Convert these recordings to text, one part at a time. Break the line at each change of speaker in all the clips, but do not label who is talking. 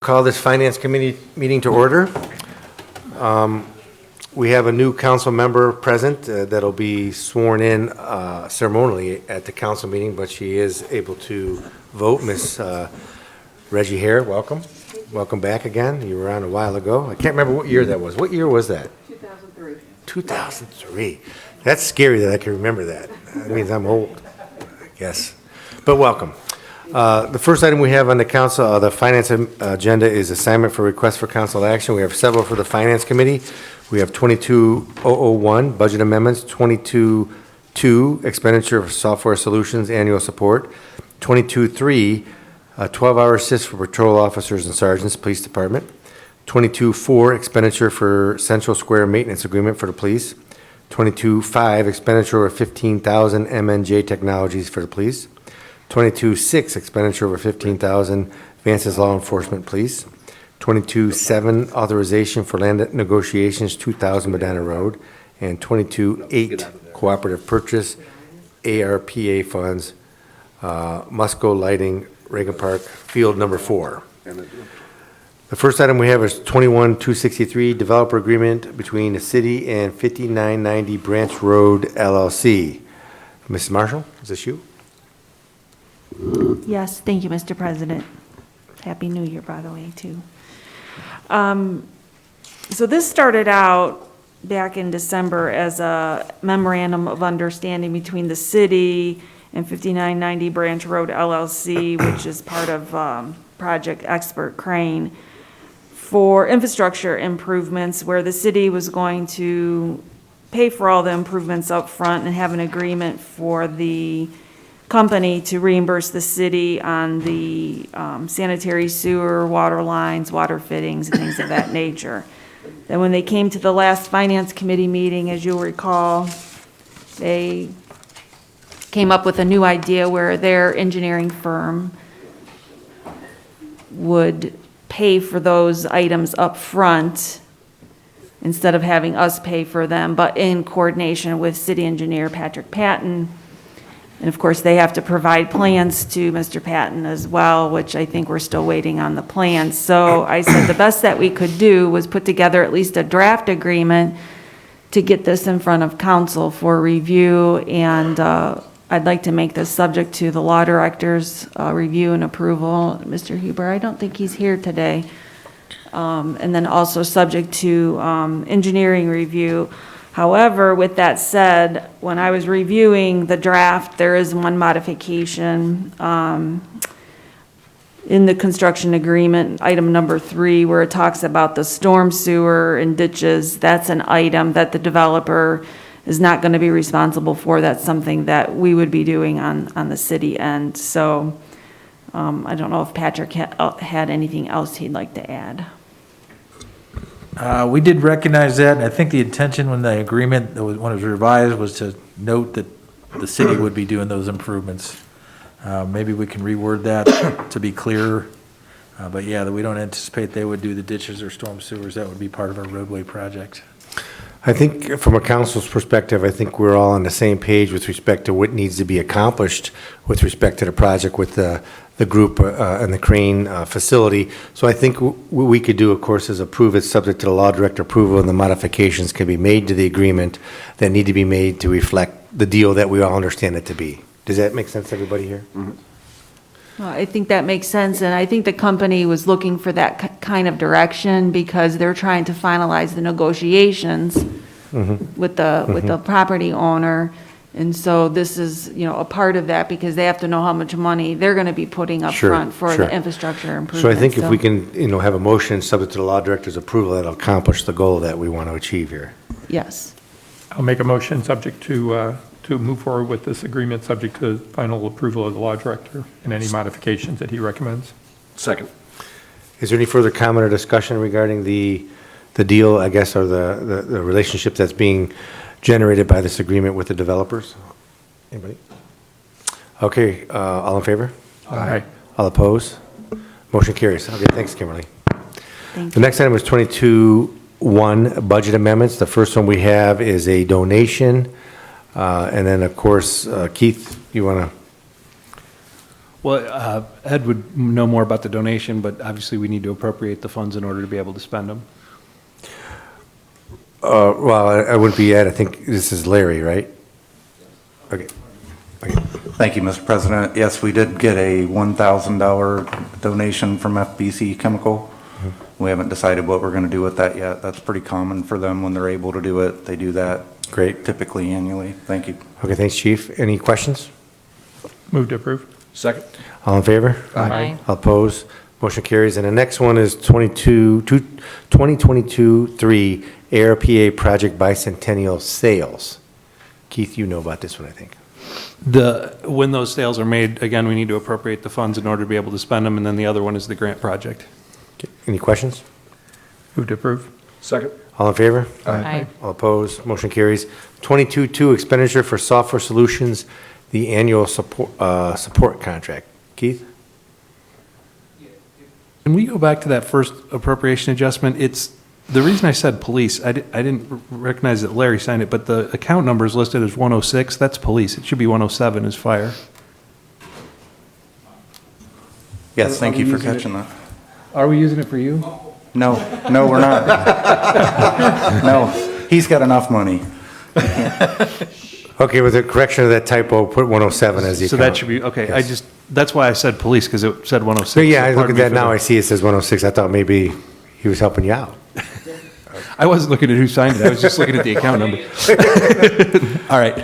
Call this Finance Committee meeting to order. We have a new council member present that'll be sworn in ceremonially at the council meeting, but she is able to vote. Miss Reggie Hare, welcome. Welcome back again. You were on a while ago. I can't remember what year that was. What year was that?
2003.
2003. That's scary that I can remember that. That means I'm old, I guess. But welcome. The first item we have on the council, the finance agenda is assignment for request for council action. We have several for the finance committee. We have 22001 budget amendments, 222 expenditure of software solutions annual support, 223 12-hour assist for patrol officers and sergeants, police department, 224 expenditure for Central Square maintenance agreement for the police, 225 expenditure of 15,000 MNJ technologies for the police, 22.6 expenditure over 15,000 advances law enforcement police, 22.7 authorization for land negotiations 2,000 Medina Road, and 22.8 cooperative purchase ARPA funds Musco Lighting Reagan Park Field number 4. The first item we have is 21-263 developer agreement between the city and 5990 Branch Road LLC. Mrs. Marshall, is this you?
Yes, thank you, Mr. President. Happy New Year, by the way, too. So this started out back in December as a memorandum of understanding between the city and 5990 Branch Road LLC, which is part of Project Expert Crane, for infrastructure improvements where the city was going to pay for all the improvements up front and have an agreement for the company to reimburse the city on the sanitary sewer, water lines, water fittings, and things of that nature. Then when they came to the last finance committee meeting, as you'll recall, they came up with a new idea where their engineering firm would pay for those items up front instead of having us pay for them, but in coordination with city engineer Patrick Patton. And of course, they have to provide plans to Mr. Patton as well, which I think we're still waiting on the plans. So I said the best that we could do was put together at least a draft agreement to get this in front of council for review. And I'd like to make this subject to the law director's review and approval. Mr. Huber, I don't think he's here today. And then also subject to engineering review. However, with that said, when I was reviewing the draft, there is one modification in the construction agreement, item number 3, where it talks about the storm sewer and ditches. That's an item that the developer is not going to be responsible for. That's something that we would be doing on the city end. So I don't know if Patrick had anything else he'd like to add.
We did recognize that, and I think the intention when the agreement, when it was revised, was to note that the city would be doing those improvements. Maybe we can reword that to be clearer, but yeah, that we don't anticipate they would do the ditches or storm sewers. That would be part of our roadway project.
I think from a council's perspective, I think we're all on the same page with respect to what needs to be accomplished with respect to the project with the group and the crane facility. So I think what we could do, of course, is approve it subject to the law director approval, and the modifications can be made to the agreement that need to be made to reflect the deal that we all understand it to be. Does that make sense to everybody here? Mm-hmm.
Well, I think that makes sense, and I think the company was looking for that kind of direction because they're trying to finalize the negotiations with the property owner. And so this is, a part of that because they have to know how much money they're going to be putting up front for the infrastructure improvements.
So I think if we can, have a motion subject to the law director's approval, that'll accomplish the goal that we want to achieve here.
Yes.
I'll make a motion subject to move forward with this agreement, subject to final approval of the law director and any modifications that he recommends.
Second.
Is there any further comment or discussion regarding the deal, I guess, or the relationship that's being generated by this agreement with the developers? Anybody? Okay, all in favor?
Aye.
All opposed? Motion carries. Okay, thanks, Kimberly.
Thank
The next item is 22-1 budget amendments. The first one we have is a donation. And then, of course, Keith, you want to
Well, Ed would know more about the donation, but obviously we need to appropriate the funds in order to be able to spend them.
Well, I wouldn't be Ed, I think this is Larry, right? Okay.
Thank you, Mr. President. Yes, we did get a $1,000 donation from FBC Chemical. We haven't decided what we're going to do with that yet. That's pretty common for them when they're able to do it. They do that.
Great.
Typically annually. Thank you.
Okay, thanks, Chief. Any questions?
Move to approve.
Second.
All in favor?
Aye.
All opposed? Motion carries. And the next one is 2022-3 ARPA Project Bicentennial Sales. Keith, you know about this one, I think.
When those sales are made, again, we need to appropriate the funds in order to be able to spend them, and then the other one is the grant project.
Okay, any questions?
Move to approve.
Second.
All in favor?
Aye.
All opposed? Motion carries. 22-2 expenditure for software solutions, the annual support contract. Keith?
Can we go back to that first appropriation adjustment? The reason I said police, I didn't recognize that Larry signed it, but the account number is listed as 106. That's police. It should be 107 as fire.
Yes, thank you for catching that.
Are we using it for you?
No, we're not. No, he's got enough money.
Okay, with the correction of that typo, put 107 as the account.
So that should be, okay,
Yes.
that's why I said police, because it said 106.
So yeah, I
So
look
pardon
at
me
that
for
now, I see it says 106. I thought maybe he was helping you out.
I wasn't looking at who signed it, I was just looking at the account number. All right,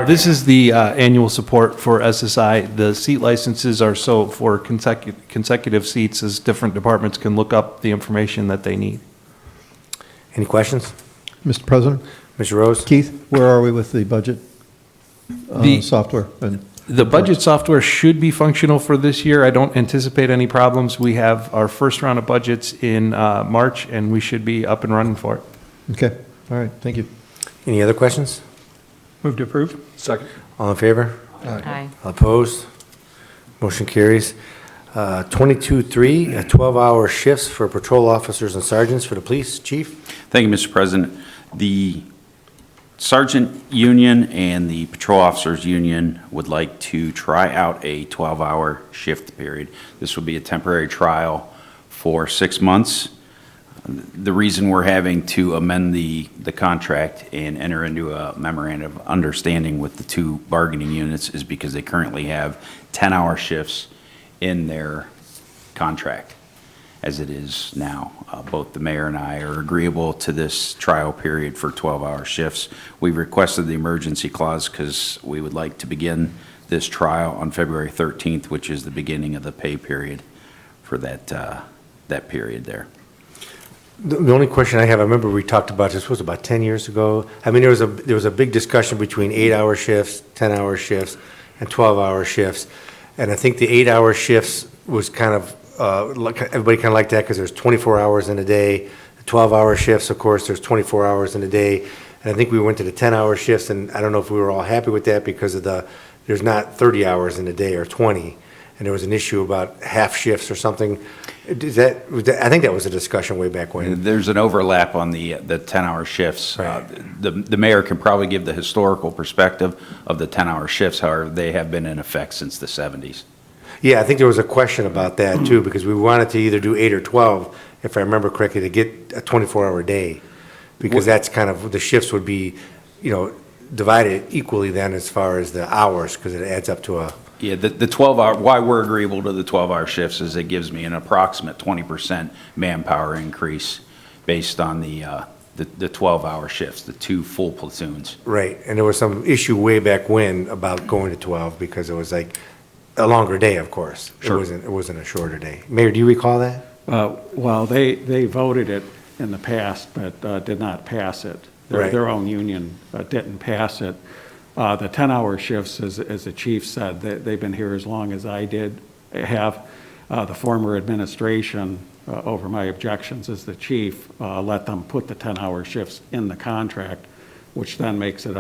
this is the annual support for SSI. The seat licenses are so for consecutive seats as different departments can look up the information that they need.
Any questions?
Mr. President?
Mr. Rose?
Keith, where are we with the budget
The-
software? And
The budget software should be functional for this year. I don't anticipate any problems. We have our first round of budgets in March, and we should be up and running for it.
Okay, all right, thank you.
Any other questions?
Move to approve.
Second.
All in favor?
Aye.
All opposed? Motion carries. 22-3, 12-hour shifts for patrol officers and sergeants for the police. Chief?
Thank you, Mr. President. The Sergeant Union and the Patrol Officers Union would like to try out a 12-hour shift period. This will be a temporary trial for 6 months. The reason we're having to amend the contract and enter into a memorandum of understanding with the two bargaining units is because they currently have 10-hour shifts in their contract as it is now. Both the mayor and I are agreeable to this trial period for 12-hour shifts. We requested the emergency clause because we would like to begin this trial on February 13th, which is the beginning of the pay period for that period there.
The only question I have, I remember we talked about this, was about 10 years ago. I mean, there was a big discussion between 8-hour shifts, 10-hour shifts, and 12-hour shifts. And I think the 8-hour shifts was kind of, like everybody kind of liked that because there's 24 hours in a day. The 12-hour shifts, of course, there's 24 hours in a day. And I think we went to the 10-hour shifts, and I don't know if we were all happy with that because of there's not 30 hours in a day or 20. And there was an issue about half shifts or something. I think that was a discussion way back when.
There's an overlap on the 10-hour shifts.
Right.
The mayor can probably give the historical perspective of the 10-hour shifts. However, they have been in effect since the 70s.
Yeah, I think there was a question about that too, because we wanted to either do 8 or 12, if I remember correctly, to get a 24-hour day. Because that's kind of, the shifts would be, divided equally then as far as the hours, because it adds up to a.
Yeah, the 12-hour, why we're agreeable to the 12-hour shifts is it gives me an approximate 20% manpower increase based on the 12-hour shifts, the 2 full platoons.
Right, and there was some issue way back when about going to 12, because it was like a longer day, of course.
Sure.
It wasn't a shorter day. Mayor, do you recall that?
Well, they voted it in the past, but did not pass it.
Right.
Their own union didn't pass it. The 10-hour shifts, as the chief said, they've been here as long as I have. The former administration, over my objections as the chief, let them put the 10-hour shifts in the contract, which then makes it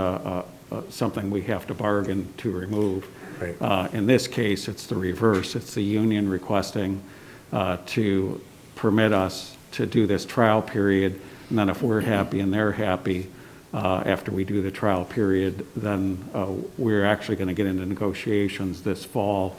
something we have to bargain to remove.
Right.
In this case, it's the reverse. It's the union requesting to permit us to do this trial period, and then if we're happy and they're happy, after we do the trial period, then we're actually going to get into negotiations this fall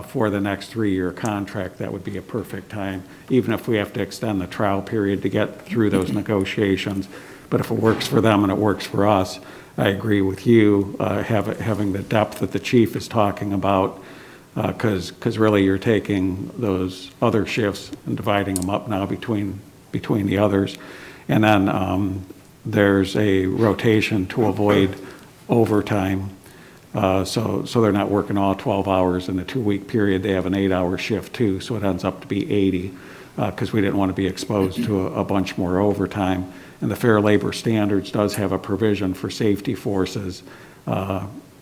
for the next 3-year contract, that would be a perfect time, even if we have to extend the trial period to get through those negotiations. But if it works for them and it works for us, I agree with you, having the depth that the chief is talking about, because really you're taking those other shifts and dividing them up now between the others. And then there's a rotation to avoid overtime. So they're not working all 12 hours in a 2-week period. They have an 8-hour shift too, so it ends up to be 80, because we didn't want to be exposed to a bunch more overtime. And the Fair Labor Standards does have a provision for safety forces,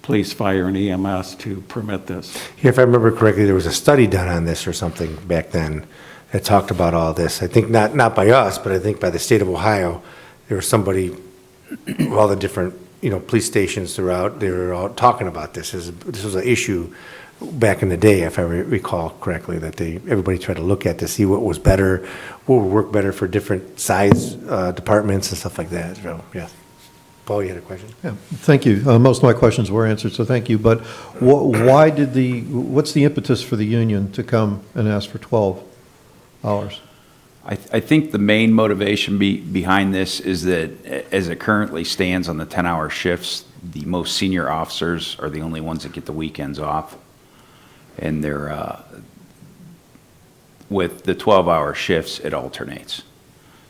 police, fire, and EMS to permit this.
If I remember correctly, there was a study done on this or something back then that talked about all this. I think not by us, but I think by the state of Ohio. There was somebody, all the different, police stations throughout, they were all talking about this. This was an issue back in the day, if I recall correctly, that everybody tried to look at to see what was better, what would work better for different size departments and stuff like that. So, yeah. Paul, you had a question?
Yeah, thank you. Most of my questions were answered, so thank you. But what's the impetus for the union to come and ask for 12 hours?
I think the main motivation behind this is that as it currently stands on the 10-hour shifts, the most senior officers are the only ones that get the weekends off. And they're, with the 12-hour shifts, it alternates.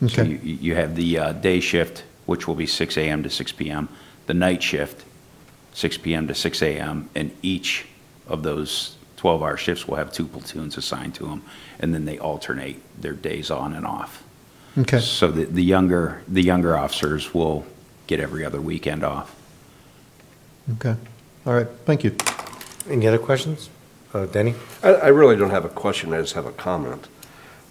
Okay.
So you have the day shift, which will be 6 a.m. to 6 p.m., the night shift, 6 p.m. to 6 a.m., and each of those 12-hour shifts will have 2 platoons assigned to them, and then they alternate their days on and off.
Okay.
So the younger officers will get every other weekend off.
Okay. All right. Thank you.
Any other questions? Denny?
I really don't have a question, I just have a comment.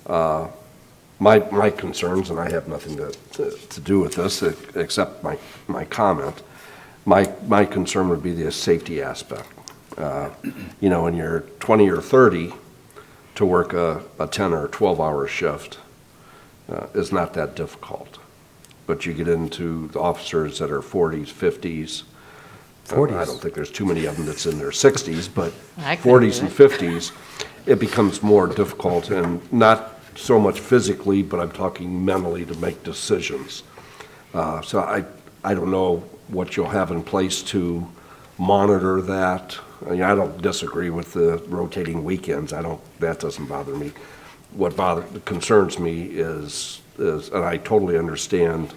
My concerns, and I have nothing to do with this except my comment, my concern would be the safety aspect. When you're 20 or 30, to work a 10 or 12-hour shift is not that difficult. But you get into the officers that are 40s, 50s.
40s.
I don't think there's too many of them that's in their 60s, but 40s and 50s, it becomes more difficult, and not so much physically, but I'm talking mentally, to make decisions. So I don't know what you'll have in place to monitor that. I don't disagree with the rotating weekends. That doesn't bother me. What concerns me is, and I totally understand,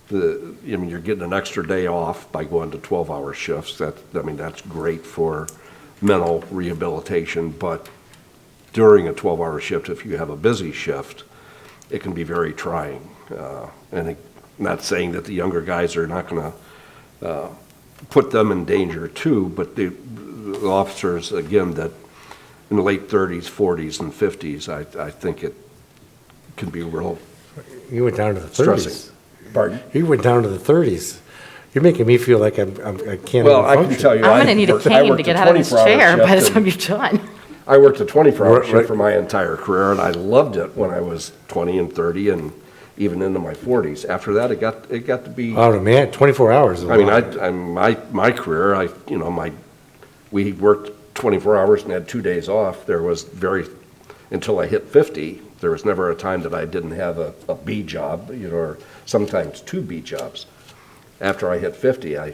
you're getting an extra day off by going to 12-hour shifts. That's great for mental rehabilitation, but during a 12-hour shift, if you have a busy shift, it can be very trying. And not saying that the younger guys are not going to put them in danger too, but the officers, again, that in the late 30s, 40s, and 50s, I think it can be real
You went down to the 30s.
stressing. Pardon?
You went down to the 30s. You're making me feel like I can't
Well,
even
I can
function.
tell you.
I'm gonna need a cane to get out of this chair by the time you're done.
I worked a 24-hour
Right.
shift for my entire career, and I loved it when I was 20 and 30 and even into my 40s. After that, it got to be.
Oh, man, 24 hours. Is a
I mean,
lot.
my career, we worked 24 hours and had 2 days off. There was until I hit 50, there was never a time that I didn't have a B job, or sometimes 2 B jobs. After I hit 50, I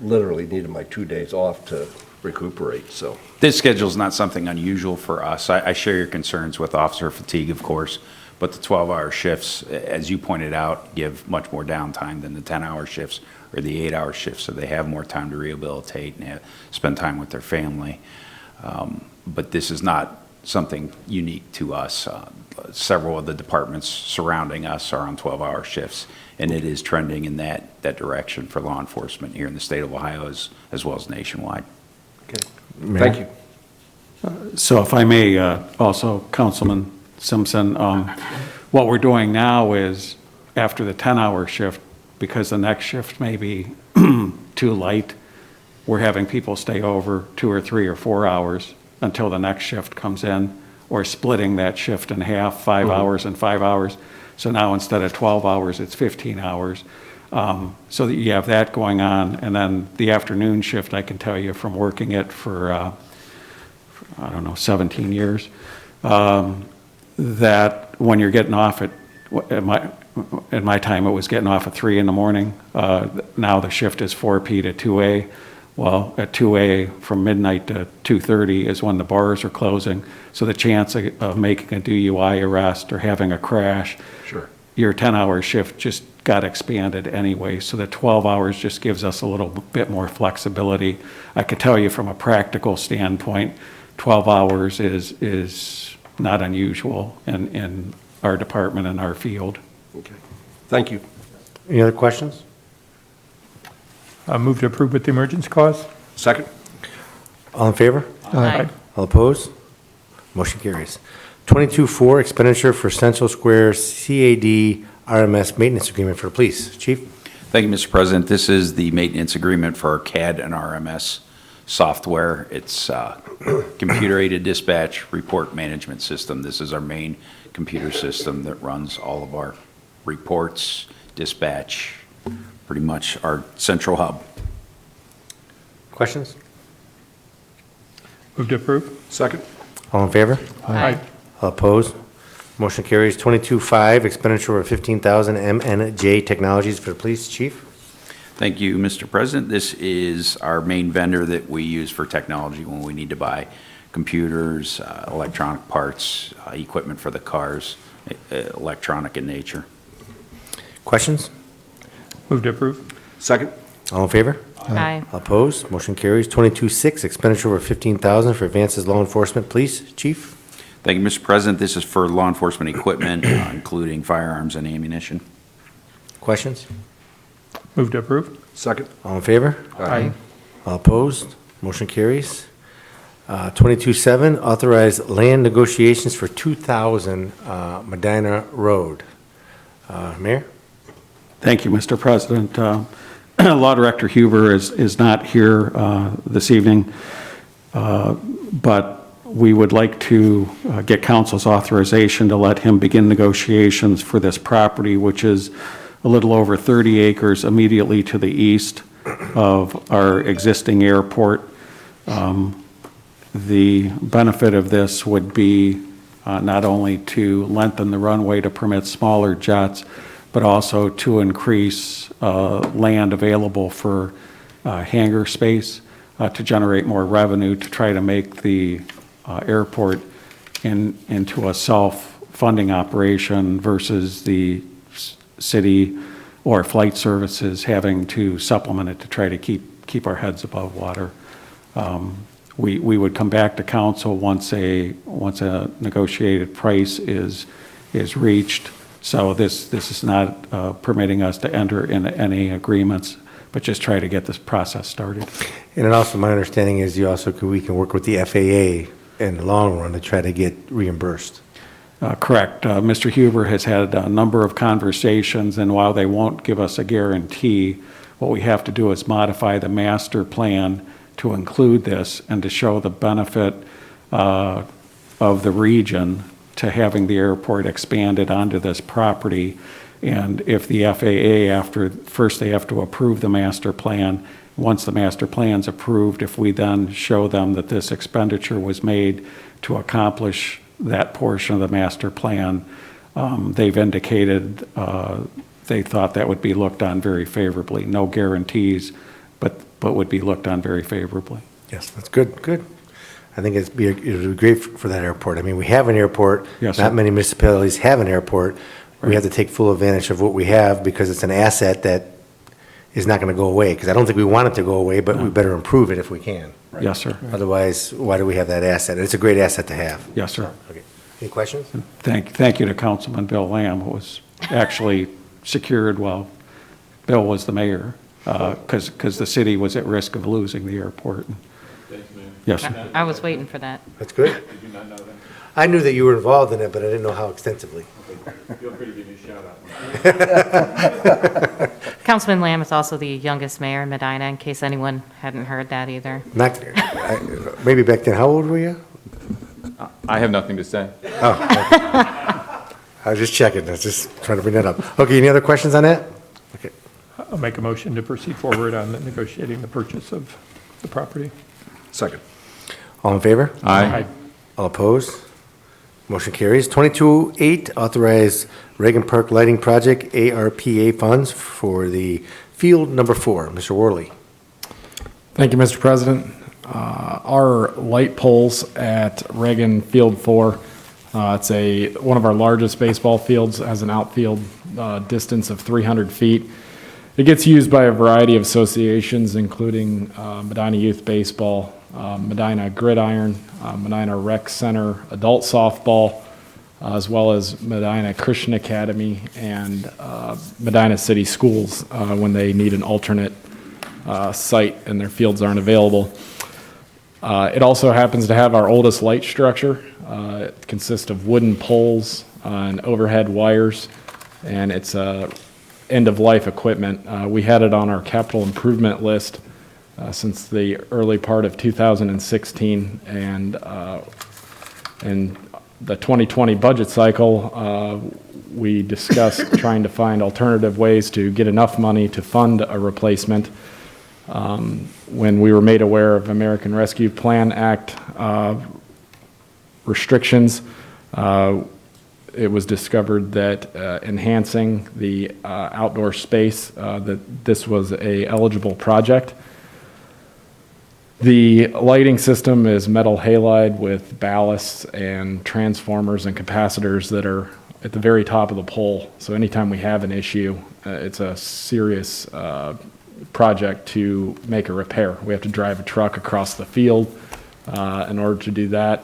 literally needed my 2 days off to recuperate, so.
This schedule is not something unusual for us. I share your concerns with officer fatigue, of course, but the 12-hour shifts, as you pointed out, give much more downtime than the 10-hour shifts or the 8-hour shifts, so they have more time to rehabilitate and spend time with their family. But this is not something unique to us. Several of the departments surrounding us are on 12-hour shifts, and it is trending in that direction for law enforcement here in the state of Ohio as well as nationwide.
Okay. Thank you.
So if I may, also, Councilman Simpson, what we're doing now is, after the 10-hour shift, because the next shift may be too light, we're having people stay over 2 or 3 or 4 hours until the next shift comes in, or splitting that shift in half, 5 hours and 5 hours. So now instead of 12 hours, it's 15 hours. So that you have that going on. And then the afternoon shift, I can tell you from working it for I don't know, 17 years, that when you're getting off at my time, it was getting off at 3 in the morning. Now the shift is 4P to 2A. Well, at 2A, from midnight to 2:30 is when the bars are closing. So the chance of making a DUI arrest or having a crash,
Sure.
your 10-hour shift just got expanded anyway. So the 12 hours just gives us a little bit more flexibility. I could tell you from a practical standpoint, 12 hours is not unusual in our department and our field.
Okay. Thank you.
Any other questions?
Move to approve with the emergency clause?
Second?
All in favor?
Aye.
All opposed? Motion carries. 22-4, expenditure for Central Square CAD RMS maintenance agreement for the police. Chief?
Thank you, Mr. President. This is the maintenance agreement for our CAD and RMS software. It's computer-aided dispatch report management system. This is our main computer system that runs all of our reports, dispatch, pretty much our central hub.
Questions?
Move to approve?
Second?
All in favor?
Aye.
All opposed? Motion carries. 22-5, expenditure of $15,000 MNJ Technologies for the police. Chief?
Thank you, Mr. President. This is our main vendor that we use for technology when we need to buy computers, electronic parts, equipment for the cars, electronic in nature.
Questions?
Move to approve?
Second?
All in favor?
Aye.
All opposed? Motion carries. 22-6, expenditure of $15,000 for advances law enforcement. Police. Chief?
Thank you, Mr. President. This is for law enforcement equipment, including firearms and ammunition.
Questions?
Move to approve?
Second?
All in favor?
Aye.
All opposed? Motion carries. 22-7, authorize land negotiations for 2,000 Medina Road. Mayor?
Thank you, Mr. President. Law Director Huber is not here this evening, but we would like to get council's authorization to let him begin negotiations for this property, which is a little over 30 acres immediately to the east of our existing airport. The benefit of this would be not only to lengthen the runway to permit smaller jets, but also to increase land available for hangar space to generate more revenue to try to make the airport into a self-funding operation versus the city or flight services having to supplement it to try to keep our heads above water. We would come back to council once a negotiated price is reached. So this is not permitting us to enter into any agreements, but just try to get this process started.
And then also, my understanding is we can work with the FAA in the long run to try to get reimbursed.
Correct. Mr. Huber has had a number of conversations, and while they won't give us a guarantee, what we have to do is modify the master plan to include this and to show the benefit of the region to having the airport expanded onto this property. And if the FAA, first they have to approve the master plan. Once the master plan's approved, if we then show them that this expenditure was made to accomplish that portion of the master plan, they've indicated they thought that would be looked on very favorably. No guarantees, but would be looked on very favorably.
Yes, that's good, good. I think it would be great for that airport. I mean, we have an airport.
Yes,
Not
sir.
many municipalities have an airport. We have to take full advantage of what we have because it's an asset that is not going to go away. Because I don't think we want it to go away, but we better improve it if we can.
Yes, sir.
Otherwise, why do we have that asset? It's a great asset to have.
Yes, sir.
Okay. Any questions?
Thank you to Councilman Bill Lamb, who was actually secured while Bill was the mayor, because the city was at risk of losing the airport. Yes, sir.
I was waiting for that.
That's good. I knew that you were involved in it, but I didn't know how extensively.
Feel free to give me a shout out.
Councilman Lamb is also the youngest mayor in Medina, in case anyone hadn't heard that either.
Maybe back then, how old were you?
I have nothing to say.
I was just checking. I was just trying to bring that up. Okay, any other questions on that? Okay.
I'll make a motion to proceed forward on negotiating the purchase of the property.
Second.
All in favor?
Aye.
All opposed? Motion carries. 22-8, authorize Reagan Park Lighting Project, ARPA funds for the field number 4. Mr. Worley.
Thank you, Mr. President. Our light poles at Reagan Field 4, it's one of our largest baseball fields, has an outfield distance of 300 feet. It gets used by a variety of associations, including Medina Youth Baseball, Medina Gridiron, Medina Rec Center, Adult Softball, as well as Medina Christian Academy and Medina City Schools when they need an alternate site and their fields aren't available. It also happens to have our oldest light structure. It consists of wooden poles and overhead wires, and it's end-of-life equipment. We had it on our capital improvement list since the early part of 2016, and in the 2020 budget cycle, we discussed trying to find alternative ways to get enough money to fund a replacement. When we were made aware of American Rescue Plan Act restrictions, it was discovered that enhancing the outdoor space, that this was a eligible project. The lighting system is metal halide with ballasts and transformers and capacitors that are at the very top of the pole. So anytime we have an issue, it's a serious project to make a repair. We have to drive a truck across the field. In order to do that,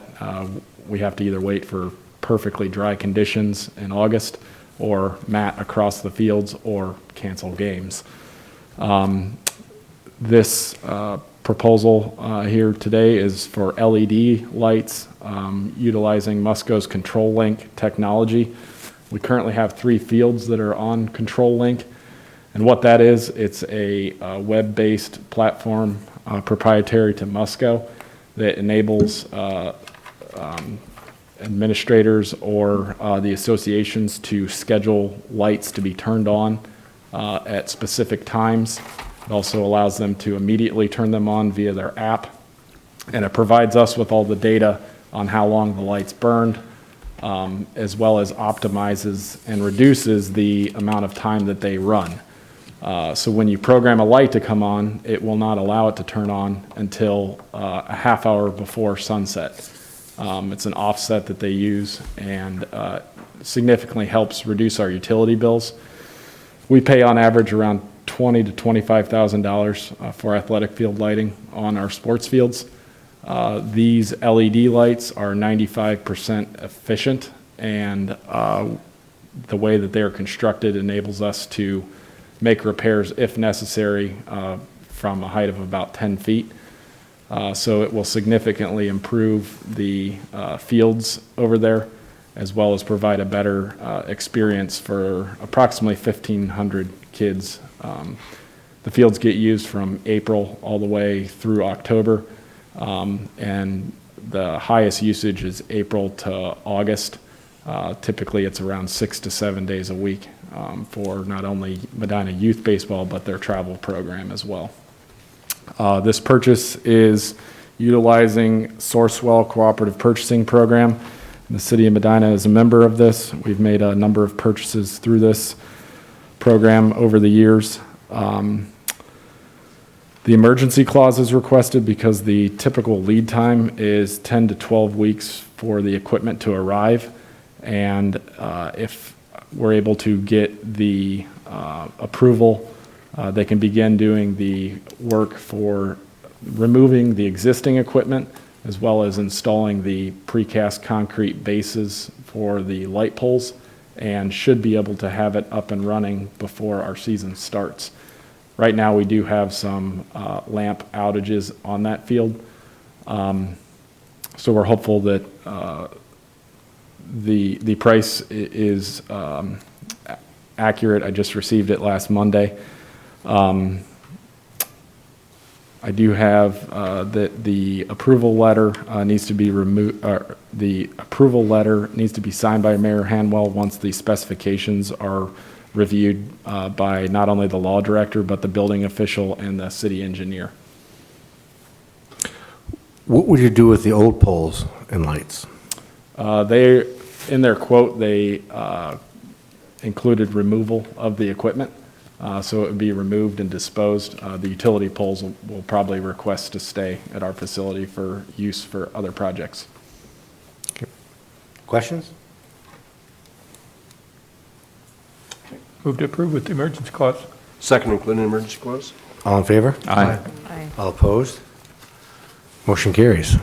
we have to either wait for perfectly dry conditions in August or mat across the fields or cancel games. This proposal here today is for LED lights utilizing Musco's Control Link technology. We currently have 3 fields that are on Control Link, and what that is, it's a web-based platform proprietary to Musco that enables administrators or the associations to schedule lights to be turned on at specific times. It also allows them to immediately turn them on via their app, and it provides us with all the data on how long the lights burned, as well as optimizes and reduces the amount of time that they run. So when you program a light to come on, it will not allow it to turn on until a half hour before sunset. It's an offset that they use, and significantly helps reduce our utility bills. We pay on average around $20,000 to $25,000 for athletic field lighting on our sports fields. These LED lights are 95% efficient, and the way that they are constructed enables us to make repairs if necessary from a height of about 10 feet. So it will significantly improve the fields over there, as well as provide a better experience for approximately 1,500 kids. The fields get used from April all the way through October, and the highest usage is April to August. Typically, it's around 6 to 7 days a week for not only Medina Youth Baseball, but their travel program as well. This purchase is utilizing Sourcewell Cooperative Purchasing Program. The City of Medina is a member of this. We've made a number of purchases through this program over the years. The emergency clause is requested because the typical lead time is 10 to 12 weeks for the equipment to arrive. And if we're able to get the approval, they can begin doing the work for removing the existing equipment, as well as installing the precast concrete bases for the light poles, and should be able to have it up and running before our season starts. Right now, we do have some lamp outages on that field. So we're hopeful that the price is accurate. I just received it last Monday. I do have that the approval letter needs to be removed. The approval letter needs to be signed by Mayor Hanwell once the specifications are reviewed by not only the law director, but the building official and the city engineer.
What would you do with the old poles and lights?
They, in their quote, they included removal of the equipment, so it would be removed and disposed. The utility poles will probably request to stay at our facility for use for other projects.
Questions?
Move to approve with the emergency clause.
Second, including emergency clause?
All in favor?
Aye.
All opposed? Motion carries.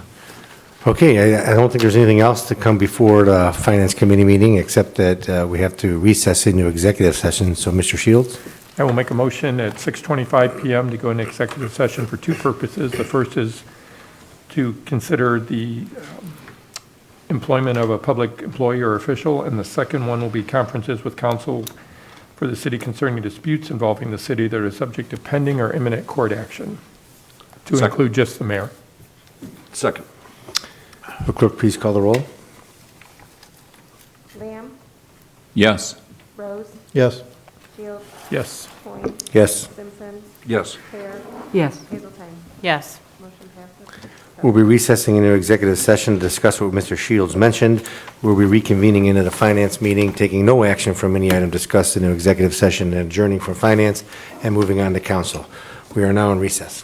Okay, I don't think there's anything else to come before the Finance Committee meeting, except that we have to recess into executive session. So, Mr. Shields?
I will make a motion at 6:25 PM to go into executive session for two purposes. The first is to consider the employment of a public employee or official, and the second one will be conferences with counsel for the city concerning disputes involving the city that are subject to pending or imminent court action, to
Second.
include just the mayor.
Second.
Will clerk please call the roll?
Lamb,
Yes.
Rose,
Yes.
Shields,
Yes.
Point,
Yes.
Simpson,
Yes.
Fair,
Yes.
Hazelton.
Yes.
Motion passes.
We'll be recessing into executive session to discuss what Mr. Shields mentioned. We'll be reconvening into the finance meeting, taking no action from any item discussed in the executive session, and adjourning from finance and moving on to council. We are now in recess.